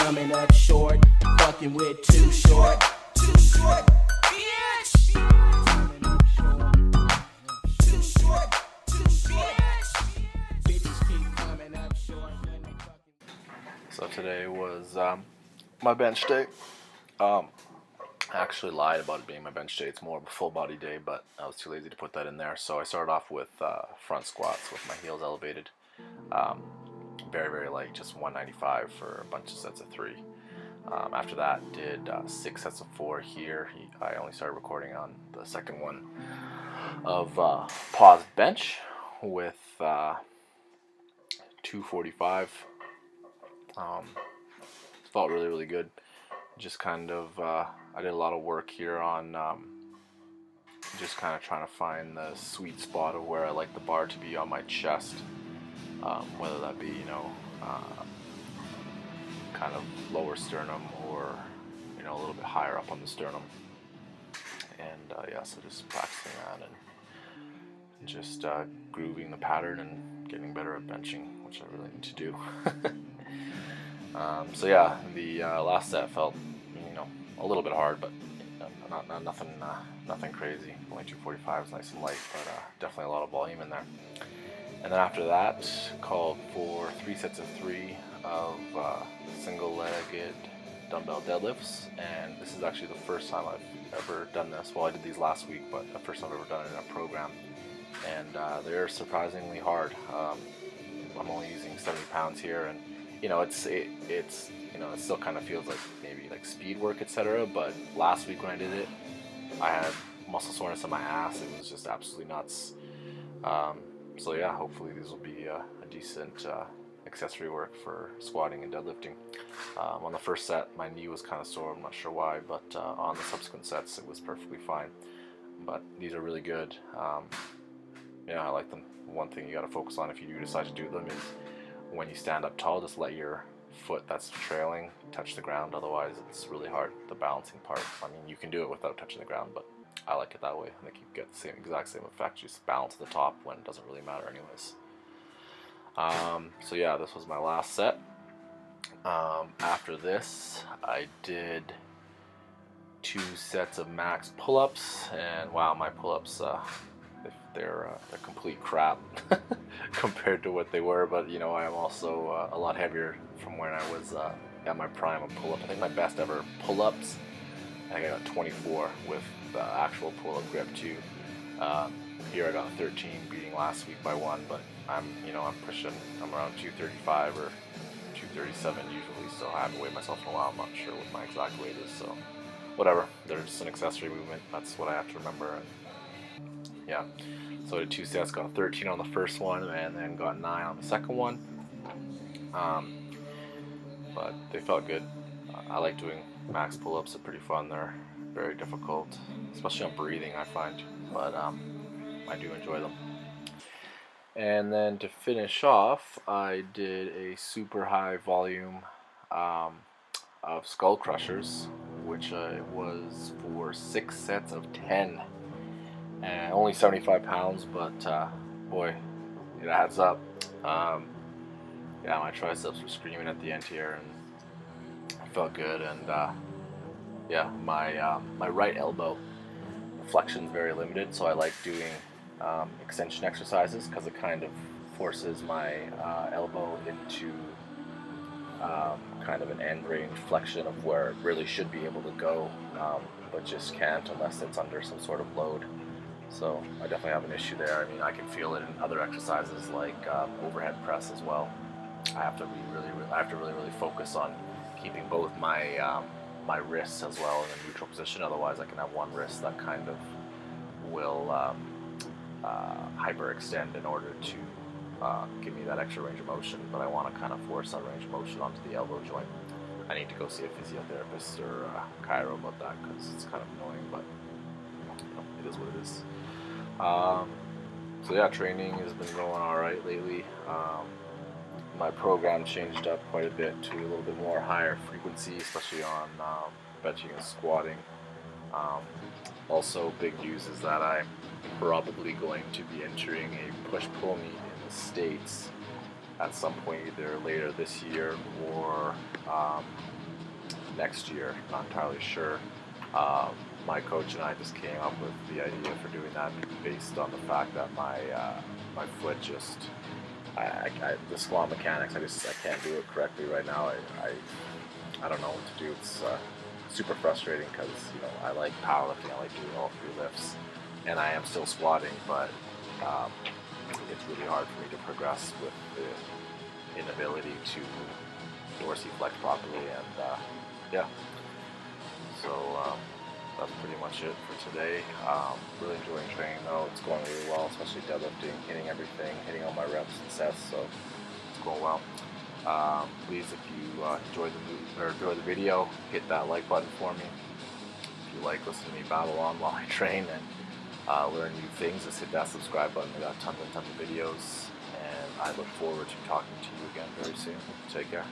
coming up short. Fucking with Too Short. Too Short, bitch. Coming up short. Too Short, Too Short. Bitches keep coming up short when they fucking. So today was my bench day. I actually lied about it being my bench day. It's more of a full body day, but I was too lazy to put that in there. So I started off with front squats with my heels elevated. Very, very light, just 195 for a bunch of sets of 3. After that, did 6 sets of 4 here. I only started recording on the second one of pause bench with 245. Felt really, really good. Just kind of, I did a lot of work here on just kind of trying to find the sweet spot of where I like the bar to be on my chest, whether that be, kind of lower sternum or, a little bit higher up on the sternum. And yeah, so just practicing that and just grooving the pattern and getting better at benching, which I really need to do. So yeah, the last set felt, a little bit hard, but nothing crazy. Only 245 is nice and light, but definitely a lot of volume in there. And then after that, called for 3 sets of 3 of single-legged dumbbell deadlifts, and this is actually the first time I've ever done this. Well, I did these last week, but the first time I've ever done it in a program, and they're surprisingly hard. I'm only using 70 pounds here, and it still kind of feels like maybe like speed work, etc. But last week when I did it, I had muscle soreness in my ass. It was just absolutely nuts. So yeah, hopefully these will be a decent accessory work for squatting and deadlifting. On the first set, my knee was kind of sore. I'm not sure why, but on the subsequent sets, it was perfectly fine. But these are really good. I like them. One thing you got to focus on if you do decide to do them is when you stand up tall, just let your foot that's trailing touch the ground. Otherwise, it's really hard, the balancing part. I mean, you can do it without touching the ground, but I like it that way. I think you get the exact same effect. You just balance at the top when it doesn't really matter anyways. So yeah, this was my last set. After this, I did 2 sets of max pull-ups, and wow, my pull-ups, they're complete crap compared to what they were. But I am also a lot heavier from when I was at my prime of pull-up. I think my best ever pull-ups, I think I got 24 with the actual pull-up grip too. Here I got 13, beating last week by 1, but I'm pushing. I'm around 235 or 237 usually, so I haven't weighed myself in a while. I'm not sure what my exact weight is, so whatever. They're just an accessory movement. That's what I have to remember. And yeah, so I did 2 sets, got 13 on the first one, and then got 9 on the second one. But they felt good. I like doing max pull-ups. They're pretty fun. They're very difficult, especially on breathing, I find, but I do enjoy them. And then to finish off, I did a super high volume of skull crushers, which was for 6 sets of 10. And only 75 pounds, but boy, it adds up. Yeah, my triceps were screaming at the end here, and it felt good. And yeah, my right elbow flexion is very limited, so I like doing extension exercises because it kind of forces my elbow into kind of an end range flexion of where it really should be able to go, but just can't unless it's under some sort of load. So I definitely have an issue there. I mean, I can feel it in other exercises like overhead press as well. I have to really focus on keeping both my my wrists as well in a neutral position. Otherwise, I can have one wrist that kind of will hyperextend in order to give me that extra range of motion. But I want to kind of force that range of motion onto the elbow joint. I need to go see a physiotherapist or a chiro about that because it's kind of annoying, but it is what it is. So yeah, training has been going all right lately. My program changed up quite a bit to a little bit more higher frequency, especially on benching and squatting. Also, big news is that I'm probably going to be entering a push-pull meet in the States at some point either later this year or next year. Not entirely sure. My coach and I just came up with the idea for doing that based on the fact that my foot just, the squat mechanics, I can't do it correctly right now. I don't know what to do. It's super frustrating because, you know, I like powerlifting, I like doing all 3 lifts, and I am still squatting, but it's really hard for me to progress with the inability to dorsiflex properly, and yeah. So that's pretty much it for today. Really enjoying training though. It's going really well, especially deadlifting, hitting everything, hitting all my reps and sets, so it's going well. Please, if you enjoy the video, hit that like button for me. If you like listening to me battle on while I train and learn new things, just hit that subscribe button. We got tons and tons of videos, and I look forward to talking to you again very soon. Take care.